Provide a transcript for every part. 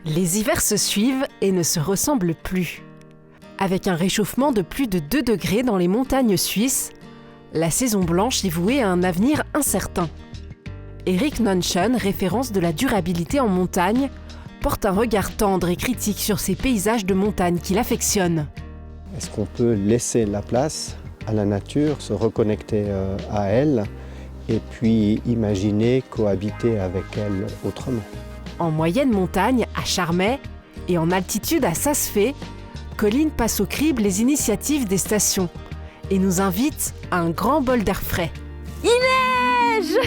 Les hivers se suivent et ne se ressemblent plus. Avec un réchauffement de plus de 2 degrés dans les montagnes suisses, la saison blanche est vouée à un avenir incertain. Erik Nonchen, référence de la durabilité en montagne, porte un regard tendre et critique sur ces paysages de montagne qu'il affectionne. Est-ce qu'on peut laisser la place à la nature, se reconnecter à elle et puis imaginer cohabiter avec elle autrement? En moyenne montagne, à Charmey, et en altitude à Saas-Fee, Colline passe au crible les initiatives des stations et nous invite à un grand bol d'air frais. Il neige!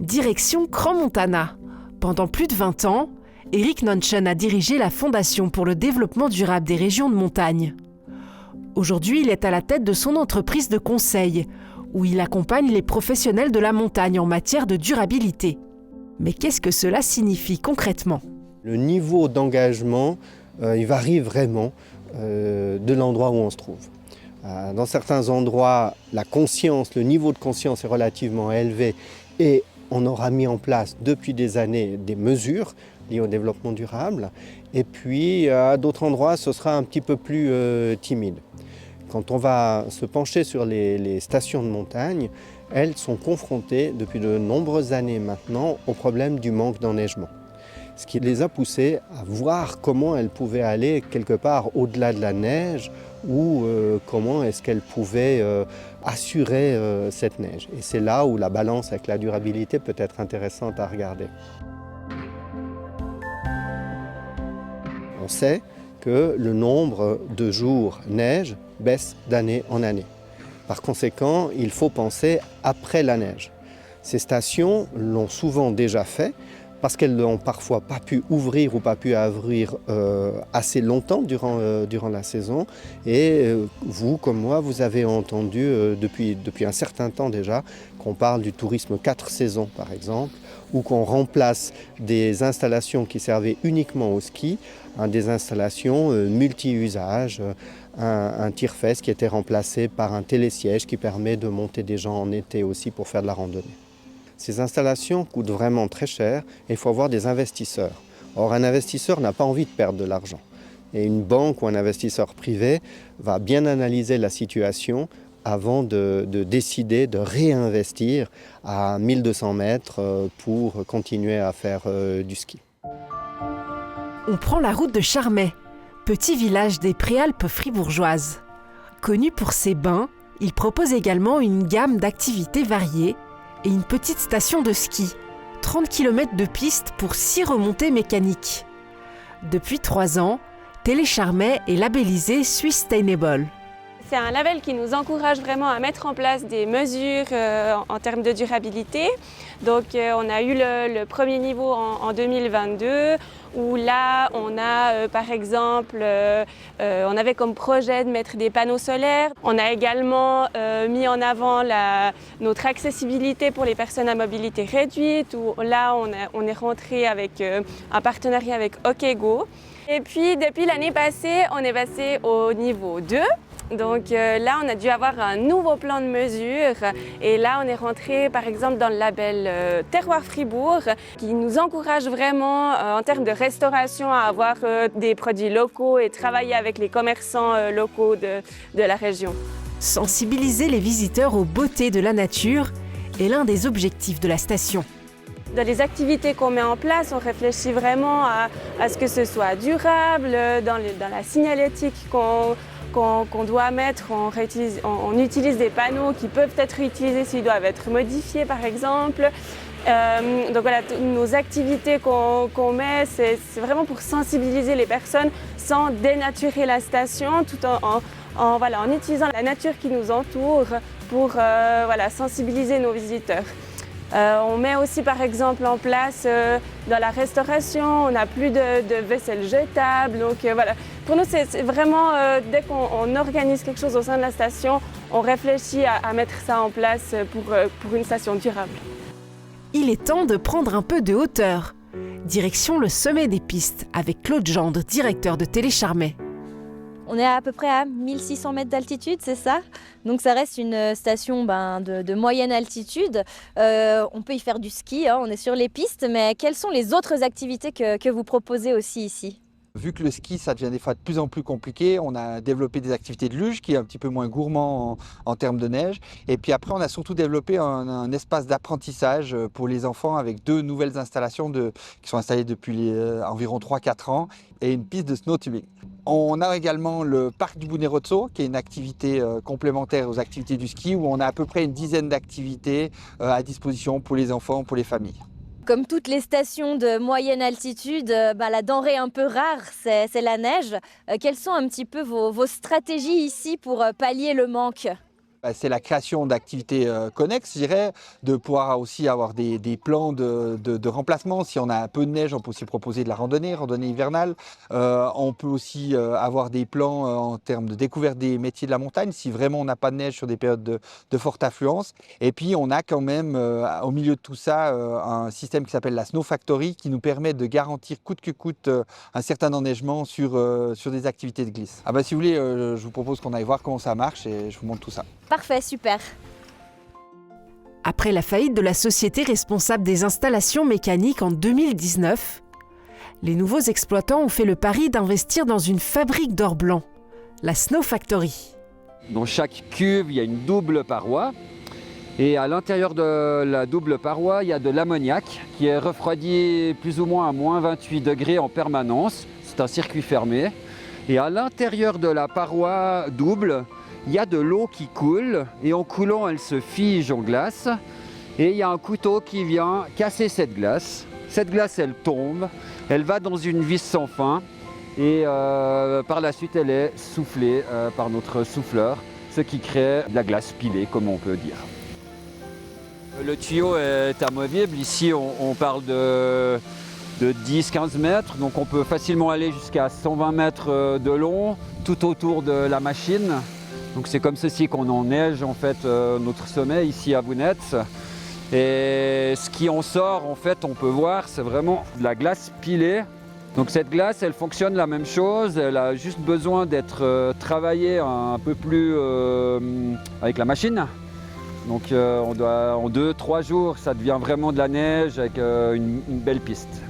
Direction Crans-Montana. Pendant plus de 20 ans, Erik Nonchen a dirigé la Fondation pour le développement durable des régions de montagne. Aujourd'hui, il est à la tête de son entreprise de conseil, où il accompagne les professionnels de la montagne en matière de durabilité. Mais qu'est-ce que cela signifie concrètement ? Le niveau d'engagement, il varie vraiment de l'endroit où on se trouve. Dans certains endroits, la conscience, le niveau de conscience est relativement élevé et on aura mis en place depuis des années des mesures liées au développement durable. Et puis à d'autres endroits, ce sera un petit peu plus timide. Quand on va se pencher sur les stations de montagne, elles sont confrontées depuis de nombreuses années maintenant au problème du manque d'enneigement. Ce qui les a poussées à voir comment elles pouvaient aller quelque part au-delà de la neige ou comment est-ce qu'elles pouvaient assurer cette neige. Et c'est là où la balance avec la durabilité peut être intéressante à regarder. On sait que le nombre de jours neige baisse d'année en année. Par conséquent, il faut penser après la neige. Ces stations l'ont souvent déjà fait, parce qu'elles n'ont parfois pas pu ouvrir ou pas pu ouvrir assez longtemps durant la saison. Et vous, comme moi, vous avez entendu depuis un certain temps déjà qu'on parle du tourisme 4 saisons, par exemple, ou qu'on remplace des installations qui servaient uniquement au ski, des installations multi-usages, un tire-fesse qui était remplacé par un télésiège qui permet de monter des gens en été aussi pour faire de la randonnée. Ces installations coûtent vraiment très cher et il faut avoir des investisseurs. Or, un investisseur n'a pas envie de perdre de l'argent. Et une banque ou un investisseur privé va bien analyser la situation avant de décider de réinvestir à 1200 mètres pour continuer à faire du ski. On prend la route de Charmey, petit village des Préalpes fribourgeoises. Connu pour ses bains, il propose également une gamme d'activités variées et une petite station de ski, 30 km de piste pour 6 remontées mécaniques. Depuis 3 ans, Télé Charmey est labellisé Sustainable. C'est un label qui nous encourage vraiment à mettre en place des mesures en termes de durabilité. Donc on a eu le premier niveau en 2022 où là on a par exemple, on avait comme projet de mettre des panneaux solaires. On a également mis en avant notre accessibilité pour les personnes à mobilité réduite où là on est rentré avec un partenariat avec OkGo. Et puis depuis l'année passée, on est passé au niveau 2. Donc là, on a dû avoir un nouveau plan de mesure et là, on est rentré par exemple dans le label Terroir Fribourg qui nous encourage vraiment en termes de restauration à avoir des produits locaux et travailler avec les commerçants locaux de la région. Sensibiliser les visiteurs aux beautés de la nature est l'un des objectifs de la station. Dans les activités qu'on met en place, on réfléchit vraiment à ce que ce soit durable, dans la signalétique qu'on doit mettre, on utilise des panneaux qui peuvent être utilisés s'ils doivent être modifiés par exemple. Donc voilà, nos activités qu'on met, c'est vraiment pour sensibiliser les personnes sans dénaturer la station, tout en utilisant la nature qui nous entoure pour sensibiliser nos visiteurs. On met aussi par exemple en place dans la restauration, on n'a plus de vaisselle jetable. Donc voilà, pour nous c'est vraiment, dès qu'on organise quelque chose au sein de la station, on réfléchit à mettre ça en place pour une station durable. Il est temps de prendre un peu de hauteur. Direction le sommet des pistes avec Claude Gendre, directeur de Télécharmet. On est à peu près à 1600 mètres d'altitude, c'est ça? Donc ça reste une station de moyenne altitude. On peut y faire du ski, on est sur les pistes, mais quelles sont les autres activités que vous proposez aussi ici? Vu que le ski, ça devient des fois de plus en plus compliqué, on a développé des activités de luge qui est un petit peu moins gourmand en termes de neige. Et puis après, on a surtout développé un espace d'apprentissage pour les enfants avec 2 nouvelles installations qui sont installées depuis environ 3-4 ans et une piste de snowtubing. On a également le parc du Bunerotso, qui est une activité complémentaire aux activités du ski, où on a à peu près une dizaine d'activités à disposition pour les enfants, pour les familles. Comme toutes les stations de moyenne altitude, la denrée un peu rare, c'est la neige. Quelles sont un petit peu vos stratégies ici pour pallier le manque ? C'est la création d'activités connexes, je dirais, de pouvoir aussi avoir des plans de remplacement. Si on a un peu de neige, on peut aussi proposer de la randonnée hivernale. On peut aussi avoir des plans en termes de découverte des métiers de la montagne, si vraiment on n'a pas de neige sur des périodes de forte affluence. Et puis on a quand même, au milieu de tout ça, un système qui s'appelle la Snow Factory, qui nous permet de garantir coûte que coûte un certain enneigement sur des activités de glisse. Si vous voulez, je vous propose qu'on aille voir comment ça marche et je vous montre tout ça. Parfait, super. Après la faillite de la société responsable des installations mécaniques en 2019, les nouveaux exploitants ont fait le pari d'investir dans une fabrique d'or blanc, la Snow Factory. Dans chaque cuve, il y a une double paroi. Et à l'intérieur de la double paroi, il y a de l'ammoniac qui est refroidi plus ou moins à moins 28 degrés en permanence. C'est un circuit fermé. Et à l'intérieur de la paroi double, il y a de l'eau qui coule et en coulant, elle se fige en glace. Et il y a un couteau qui vient casser cette glace. Cette glace, elle tombe, elle va dans une vis sans fin et par la suite, elle est soufflée par notre souffleur, ce qui crée de la glace pilée, comme on peut dire. Le tuyau est amovible. Ici, on parle de 10-15 mètres, donc on peut facilement aller jusqu'à 120 mètres de long tout autour de la machine. Donc c'est comme ceci qu'on enneige en fait notre sommet ici à Bounetz. Et ce qui en sort en fait, on peut voir, c'est vraiment de la glace pilée. Donc cette glace, elle fonctionne la même chose, elle a juste besoin d'être travaillée un peu plus avec la machine. Donc en 2-3 jours, ça devient vraiment de la neige avec une belle piste.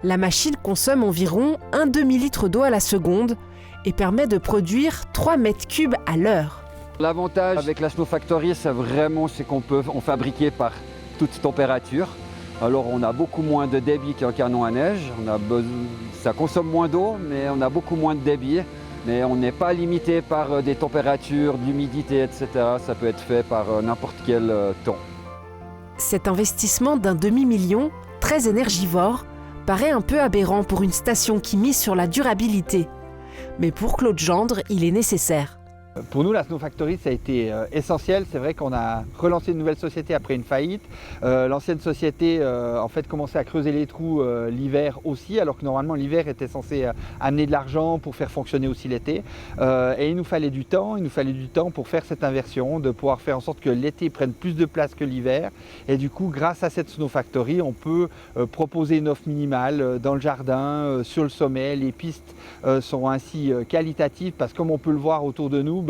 La machine consomme environ un demi-litre d'eau à la seconde et permet de produire 3 mètres cubes à l'heure. L'avantage avec la Snow Factory, c'est qu'on peut en fabriquer par toute température. Alors on a beaucoup moins de débit qu'un canon à neige. Ça consomme moins d'eau, mais on a beaucoup moins de débit. Mais on n'est pas limité par des températures, de l'humidité, etc. Ça peut être fait par n'importe quel temps. Cet investissement d'un demi-million, très énergivore, paraît un peu aberrant pour une station qui mise sur la durabilité. Mais pour Claude Gendre, il est nécessaire. Pour nous, la Snow Factory, ça a été essentiel. C'est vrai qu'on a relancé une nouvelle société après une faillite. L'ancienne société, en fait, commençait à creuser les trous l'hiver aussi, alors que normalement, l'hiver était censé amener de l'argent pour faire fonctionner aussi l'été. Et il nous fallait du temps pour faire cette inversion, de pouvoir faire en sorte que l'été prenne plus de place que l'hiver. Et du coup, grâce à cette Snow Factory, on peut proposer une offre minimale dans le jardin, sur le sommet. Les pistes sont ainsi qualitatives parce que comme on peut le voir autour de nous,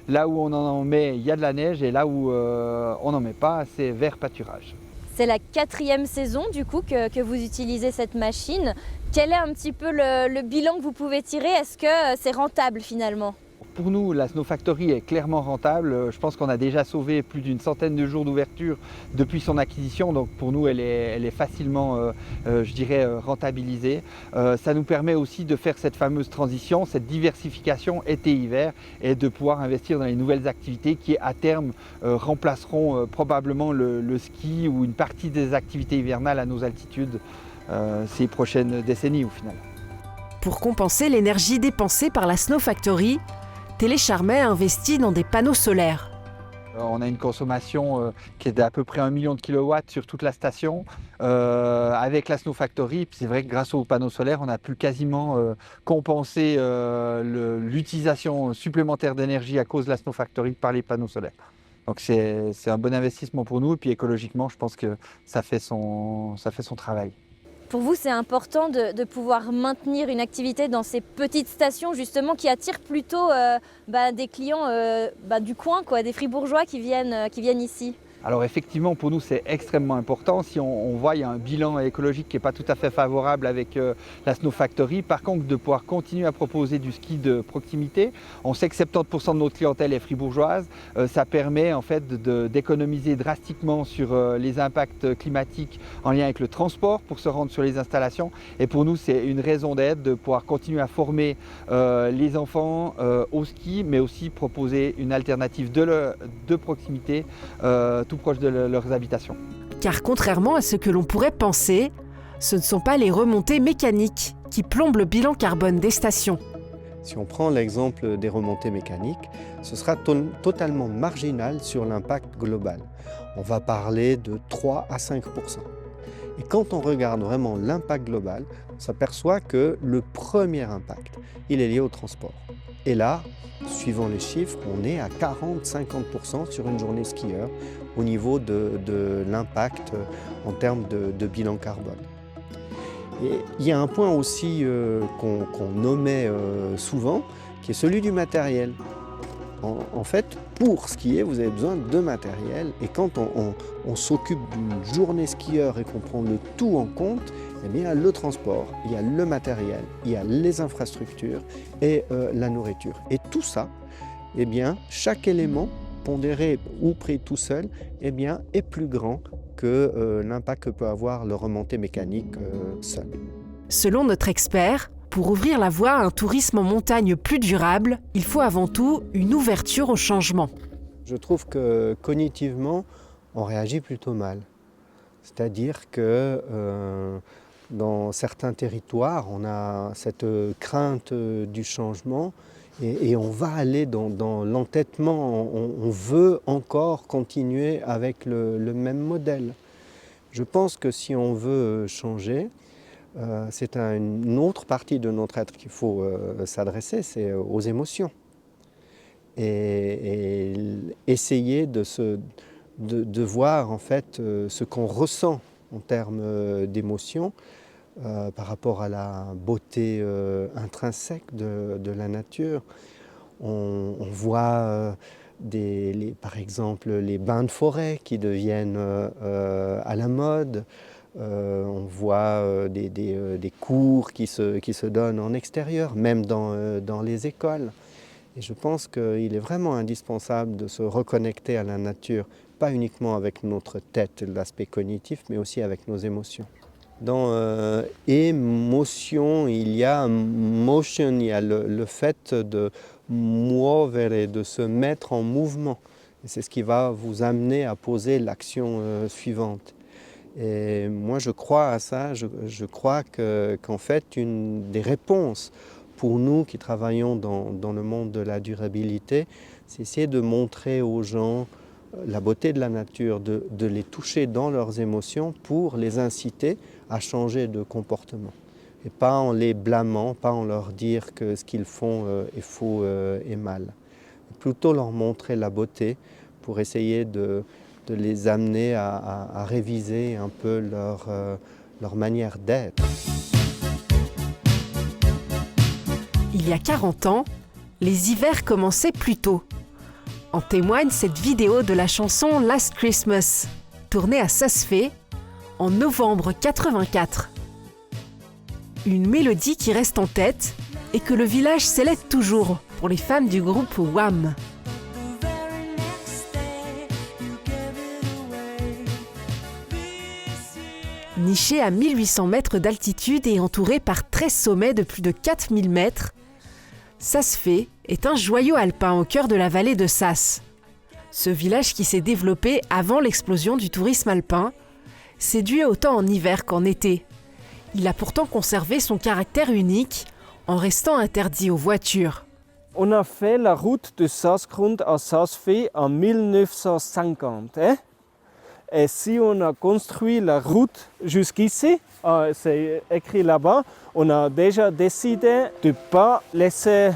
là où on en met, il y a de la neige et là où on n'en met pas, c'est vert pâturage. C'est la 4e saison du coup que vous utilisez cette machine. Quel est un petit peu le bilan que vous pouvez tirer? Est-ce que c'est rentable finalement? Pour nous, la Snow Factory est clairement rentable. Je pense qu'on a déjà sauvé plus d'une centaine de jours d'ouverture depuis son acquisition. Donc pour nous, elle est facilement, je dirais, rentabilisée. Ça nous permet aussi de faire cette fameuse transition, cette diversification été-hiver et de pouvoir investir dans les nouvelles activités qui, à terme, remplaceront probablement le ski ou une partie des activités hivernales à nos altitudes ces prochaines décennies au final. Pour compenser l'énergie dépensée par la Snow Factory, Télécharmet a investi dans des panneaux solaires. On a une consommation qui est d'à peu près 1 million de kilowatts sur toute la station. Avec la Snow Factory, c'est vrai que grâce aux panneaux solaires, on a pu quasiment compenser l'utilisation supplémentaire d'énergie à cause de la Snow Factory par les panneaux solaires. Donc c'est un bon investissement pour nous et puis écologiquement, je pense que ça fait son travail. Pour vous, c'est important de pouvoir maintenir une activité dans ces petites stations justement qui attirent plutôt des clients du coin, quoi, des fribourgeois qui viennent ici. Alors effectivement, pour nous, c'est extrêmement important. Si on voit, il y a un bilan écologique qui n'est pas tout à fait favorable avec la Snow Factory. Par contre, de pouvoir continuer à proposer du ski de proximité. On sait que 70% de notre clientèle est fribourgeoise. Ça permet en fait d'économiser drastiquement sur les impacts climatiques en lien avec le transport pour se rendre sur les installations. Et pour nous, c'est une raison d'être de pouvoir continuer à former les enfants au ski, mais aussi proposer une alternative de proximité tout proche de leurs habitations. Car contrairement à ce que l'on pourrait penser, ce ne sont pas les remontées mécaniques qui plombent le bilan carbone des stations. Si on prend l'exemple des remontées mécaniques, ce sera totalement marginal sur l'impact global. On va parler de 3 à 5%. Et quand on regarde vraiment l'impact global, on s'aperçoit que le premier impact, il est lié au transport. Et là, suivant les chiffres, on est à 40-50% sur une journée skieur au niveau de l'impact en termes de bilan carbone. Et il y a un point aussi qu'on nommait souvent, qui est celui du matériel. En fait, pour skier, vous avez besoin de matériel. Et quand on s'occupe d'une journée skieur et qu'on prend le tout en compte, eh bien, il y a le transport, il y a le matériel, il y a les infrastructures et la nourriture. Et tout ça, eh bien, chaque élément pondéré ou pris tout seul, eh bien, est plus grand que l'impact que peut avoir le remontée mécanique seul. Selon notre expert, pour ouvrir la voie à un tourisme en montagne plus durable, il faut avant tout une ouverture au changement. Je trouve que cognitivement, on réagit plutôt mal. C'est-à-dire que dans certains territoires, on a cette crainte du changement et on va aller dans l'entêtement. On veut encore continuer avec le même modèle. Je pense que si on veut changer, c'est une autre partie de notre être qu'il faut s'adresser, c'est aux émotions. Et essayer de voir en fait ce qu'on ressent en termes d'émotions par rapport à la beauté intrinsèque de la nature. On voit par exemple les bains de forêt qui deviennent à la mode. On voit des cours qui se donnent en extérieur, même dans les écoles. Et je pense qu'il est vraiment indispensable de se reconnecter à la nature, pas uniquement avec notre tête, l'aspect cognitif, mais aussi avec nos émotions. Dans émotion, il y a motion, il y a le fait de muovere, de se mettre en mouvement. Et c'est ce qui va vous amener à poser l'action suivante. Et moi, je crois à ça. Je crois qu'en fait, une des réponses pour nous qui travaillons dans le monde de la durabilité, c'est essayer de montrer aux gens la beauté de la nature, de les toucher dans leurs émotions pour les inciter à changer de comportement. Et pas en les blâmant, pas en leur dire que ce qu'ils font est faux et mal. Plutôt leur montrer la beauté pour essayer de les amener à réviser un peu leur manière d'être. Il y a 40 ans, les hivers commençaient plus tôt. En témoigne cette vidéo de la chanson Last Christmas, tournée à Saas-Fee en novembre 84. Une mélodie qui reste en tête et que le village célèbre toujours pour les fans du groupe Wham. Niché à 1800 mètres d'altitude et entouré par 13 sommets de plus de 4000 mètres, Saas-Fee est un joyau alpin au cœur de la vallée de Saas. Ce village qui s'est développé avant l'explosion du tourisme alpin séduit autant en hiver qu'en été. Il a pourtant conservé son caractère unique en restant interdit aux voitures. On a fait la route de Saasgrund à Saas-Fee en 1950. Et si on a construit la route jusqu'ici, c'est écrit là-bas, on a déjà décidé de ne pas laisser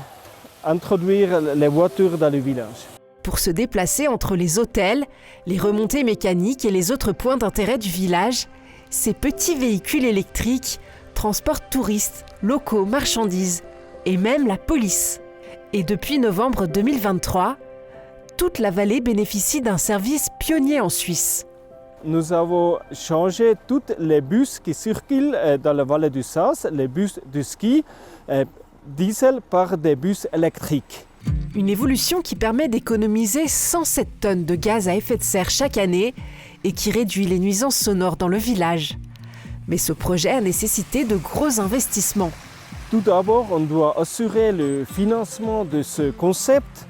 introduire les voitures dans le village. Pour se déplacer entre les hôtels, les remontées mécaniques et les autres points d'intérêt du village, ces petits véhicules électriques transportent touristes, locaux, marchandises et même la police. Et depuis novembre 2023, toute la vallée bénéficie d'un service pionnier en Suisse. Nous avons changé tous les bus qui circulent dans la vallée du Saas, les bus de ski, diesel par des bus électriques. Une évolution qui permet d'économiser 107 tonnes de gaz à effet de serre chaque année et qui réduit les nuisances sonores dans le village. Mais ce projet a nécessité de gros investissements. Tout d'abord, on doit assurer le financement de ce concept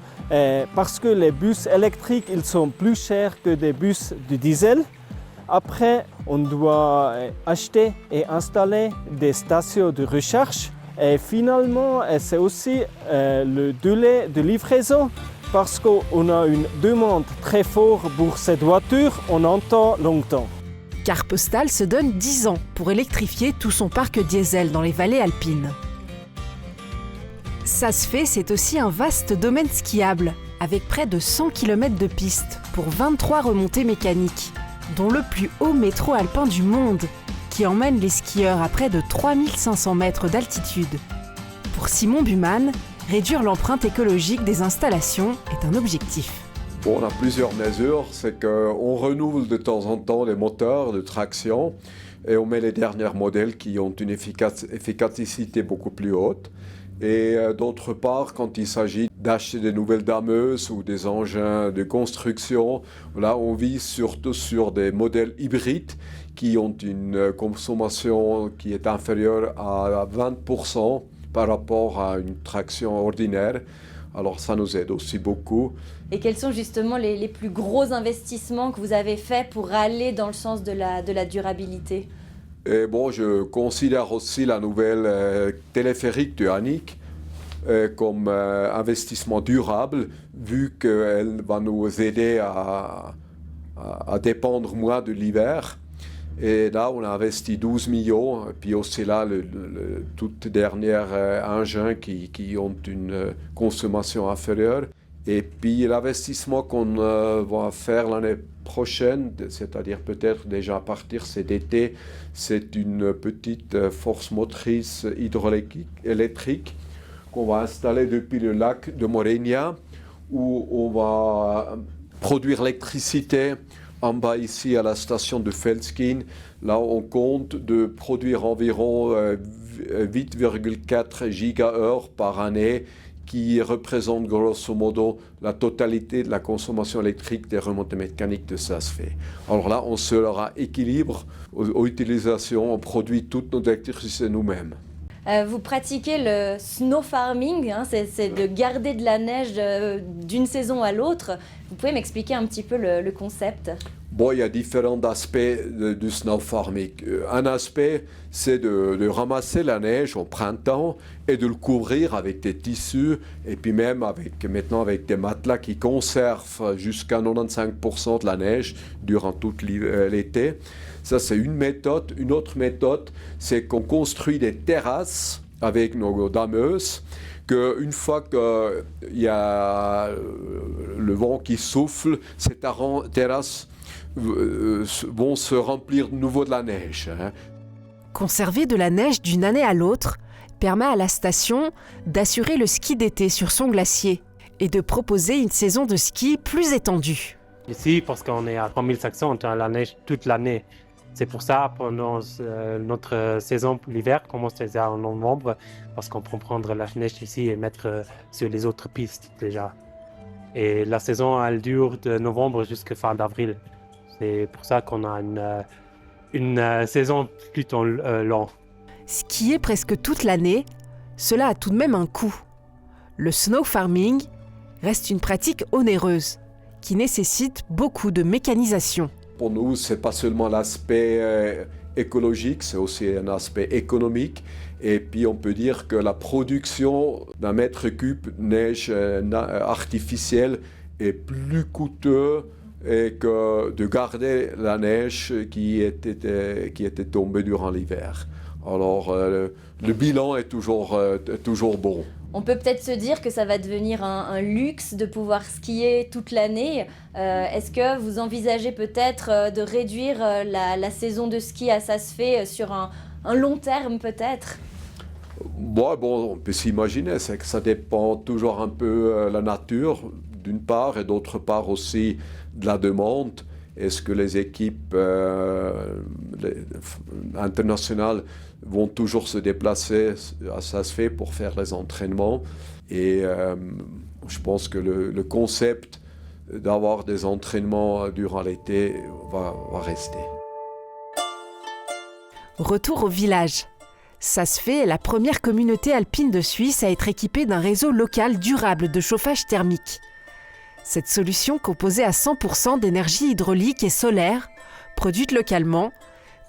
parce que les bus électriques ils sont plus chers que des bus de diesel. Après, on doit acheter et installer des stations de recharge. Et finalement, c'est aussi le délai de livraison parce qu'on a une demande très forte pour cette voiture, on entend longtemps. Carte Postale se donne 10 ans pour électrifier tout son parc diesel dans les vallées alpines. Saas-Fee, c'est aussi un vaste domaine skiable, avec près de 100 km de pistes pour 23 remontées mécaniques, dont le plus haut métro alpin du monde, qui emmène les skieurs à près de 3500 mètres d'altitude. Pour Simon Buman, réduire l'empreinte écologique des installations est un objectif. Bon, on a plusieurs mesures, c'est qu'on renouvelle de temps en temps les moteurs de traction et on met les derniers modèles qui ont une efficacité beaucoup plus haute. Et d'autre part, quand il s'agit d'acheter des nouvelles dameuses ou des engins de construction, là on vise surtout sur des modèles hybrides qui ont une consommation qui est inférieure à 20% par rapport à une traction ordinaire. Alors ça nous aide aussi beaucoup. Et quels sont justement les plus gros investissements que vous avez faits pour aller dans le sens de la durabilité ? Et bon, je considère aussi la nouvelle téléphérique de Annick comme investissement durable, vu qu'elle va nous aider à dépendre moins de l'hiver. Et là, on a investi 12 millions, et puis aussi là, le tout dernier engin qui ont une consommation inférieure. Et puis l'investissement qu'on va faire l'année prochaine, c'est-à-dire peut-être déjà à partir cet été, c'est une petite force motrice hydroélectrique qu'on va installer depuis le lac de Morenia, où on va produire l'électricité en bas ici à la station de Feldskin. Là, on compte de produire environ 8,4 gigaheures par année, qui représente grosso modo la totalité de la consommation électrique des remontées mécaniques de Saas-Fee. Alors là, on sera équilibre aux utilisations, on produit toute notre électricité nous-mêmes. Vous pratiquez le snow farming, hein, c'est de garder de la neige d'une saison à l'autre. Vous pouvez m'expliquer un petit peu le concept ? Bon, il y a différents aspects du snow farming. Un aspect, c'est de ramasser la neige au printemps et de le couvrir avec des tissus et puis même maintenant avec des matelas qui conservent jusqu'à 95% de la neige durant tout l'été. Ça, c'est une méthode. Une autre méthode, c'est qu'on construit des terrasses avec nos dameuses, qu'une fois qu'il y a le vent qui souffle, ces terrasses vont se remplir de nouveau de la neige. Conserver de la neige d'une année à l'autre permet à la station d'assurer le ski d'été sur son glacier et de proposer une saison de ski plus étendue. Ici, parce qu'on est à 3500, on a la neige toute l'année. C'est pour ça, pendant notre saison, l'hiver commence déjà en novembre, parce qu'on peut prendre la neige ici et mettre sur les autres pistes déjà. Et la saison, elle dure de novembre jusqu'à fin d'avril. C'est pour ça qu'on a une saison plutôt longue. Skier presque toute l'année, cela a tout de même un coût. Le snow farming reste une pratique onéreuse, qui nécessite beaucoup de mécanisation. Pour nous, ce n'est pas seulement l'aspect écologique, c'est aussi un aspect économique. Et puis on peut dire que la production d'un mètre cube neige artificielle est plus coûteux que de garder la neige qui était tombée durant l'hiver. Alors le bilan est toujours bon. On peut peut-être se dire que ça va devenir un luxe de pouvoir skier toute l'année. Est-ce que vous envisagez peut-être de réduire la saison de ski à Saas-Fee sur un long terme peut-être ? Bon, on peut s'imaginer, c'est que ça dépend toujours un peu de la nature d'une part et d'autre part aussi de la demande. Est-ce que les équipes internationales vont toujours se déplacer à Saas-Fee pour faire les entraînements? Et je pense que le concept d'avoir des entraînements durant l'été va rester. Retour au village. Saas-Fee est la première communauté alpine de Suisse à être équipée d'un réseau local durable de chauffage thermique. Cette solution, composée à 100% d'énergie hydraulique et solaire, produite localement,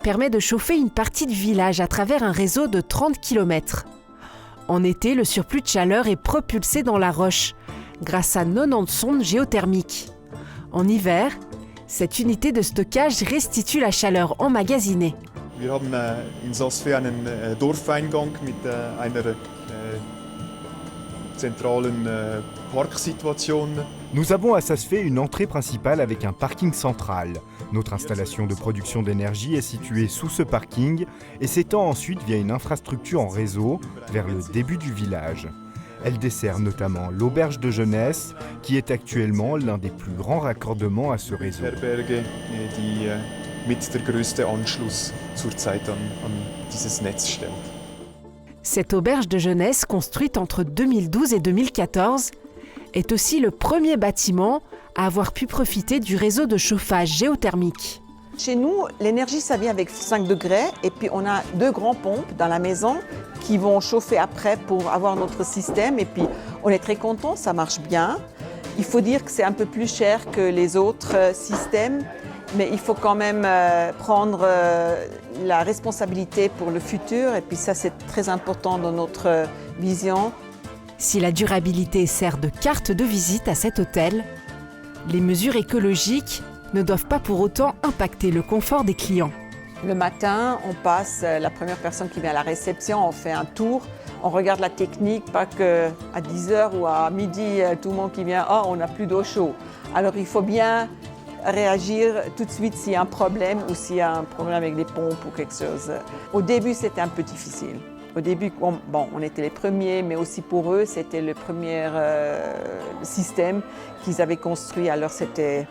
permet de chauffer une partie du village à travers un réseau de 30 km. En été, le surplus de chaleur est propulsé dans la roche, grâce à 90 sondes géothermiques. En hiver, cette unité de stockage restitue la chaleur emmagasinée. Wir haben in Saas-Fee einen Dorfeingang mit einer zentralen Parksituation. Nous avons à Saas-Fee une entrée principale avec un parking central. Notre installation de production d'énergie est située sous ce parking et s'étend ensuite via une infrastructure en réseau vers le début du village. Elle dessert notamment l'auberge de jeunesse, qui est actuellement l'un des plus grands raccordements à ce réseau. Mit der größte Anschluss zurzeit an dieses Netz stellt. Cette auberge de jeunesse, construite entre 2012 et 2014, est aussi le premier bâtiment à avoir pu profiter du réseau de chauffage géothermique. Chez nous, l'énergie, ça vient avec 5 degrés et puis on a 2 grands pompes dans la maison qui vont chauffer après pour avoir notre système et puis on est très content, ça marche bien. Il faut dire que c'est un peu plus cher que les autres systèmes. Mais il faut quand même prendre la responsabilité pour le futur et puis ça c'est très important dans notre vision. Si la durabilité sert de carte de visite à cet hôtel, les mesures écologiques ne doivent pas pour autant impacter le confort des clients. Le matin, on passe, la première personne qui vient à la réception, on fait un tour, on regarde la technique, pas qu'à 10h ou à midi, tout le monde qui vient, oh on n'a plus d'eau chaude. Alors il faut bien réagir tout de suite s'il y a un problème ou s'il y a un problème avec les pompes ou quelque chose. Au début, c'était un peu difficile. Au début, on était les premiers, mais aussi pour eux, c'était le premier système qu'ils avaient construit. Alors, c'était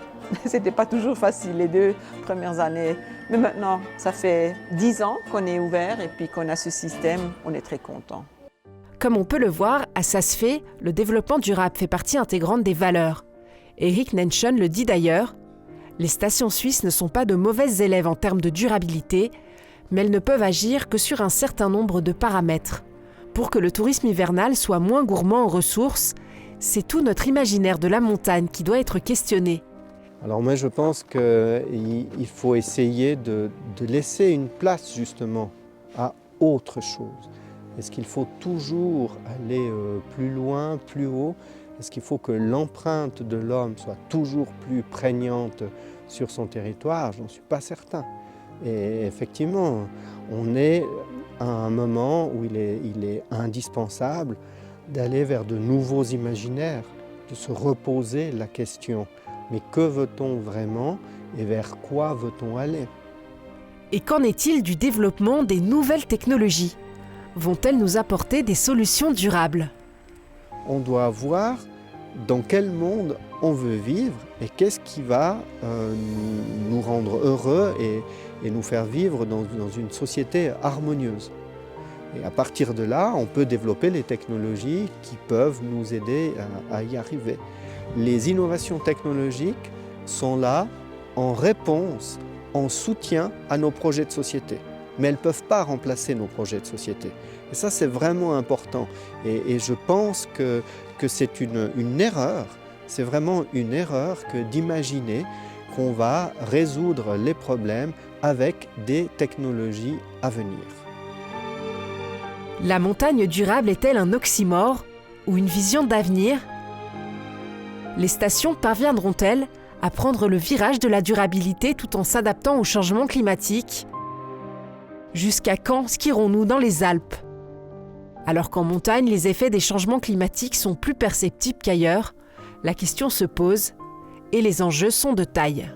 pas toujours facile les 2 premières années. Mais maintenant, ça fait 10 ans qu'on est ouvert et puis qu'on a ce système, on est très contents. Comme on peut le voir, à Saas-Fee, le développement durable fait partie intégrante des valeurs. Eric Nenschen le dit d'ailleurs, les stations suisses ne sont pas de mauvaises élèves en termes de durabilité, mais elles ne peuvent agir que sur un certain nombre de paramètres. Pour que le tourisme hivernal soit moins gourmand en ressources, c'est tout notre imaginaire de la montagne qui doit être questionné. Alors moi je pense qu'il faut essayer de laisser une place justement à autre chose. Est-ce qu'il faut toujours aller plus loin, plus haut ? Est-ce qu'il faut que l'empreinte de l'homme soit toujours plus prégnante sur son territoire? Je n'en suis pas certain. Et effectivement, on est à un moment où il est indispensable d'aller vers de nouveaux imaginaires, de se reposer la question. Mais que veut-on vraiment et vers quoi veut-on aller? Et qu'en est-il du développement des nouvelles technologies? Vont-elles nous apporter des solutions durables? On doit voir dans quel monde on veut vivre et qu'est-ce qui va nous rendre heureux et nous faire vivre dans une société harmonieuse. Et à partir de là, on peut développer les technologies qui peuvent nous aider à y arriver. Les innovations technologiques sont là en réponse, en soutien à nos projets de société. Mais elles ne peuvent pas remplacer nos projets de société. Et ça, c'est vraiment important. Et je pense que c'est une erreur, c'est vraiment une erreur que d'imaginer qu'on va résoudre les problèmes avec des technologies à venir. La montagne durable est-elle un oxymore ou une vision d'avenir ? Les stations parviendront-elles à prendre le virage de la durabilité tout en s'adaptant au changement climatique ? Jusqu'à quand skierons-nous dans les Alpes ? Alors qu'en montagne, les effets des changements climatiques sont plus perceptibles qu'ailleurs, la question se pose et les enjeux sont de taille.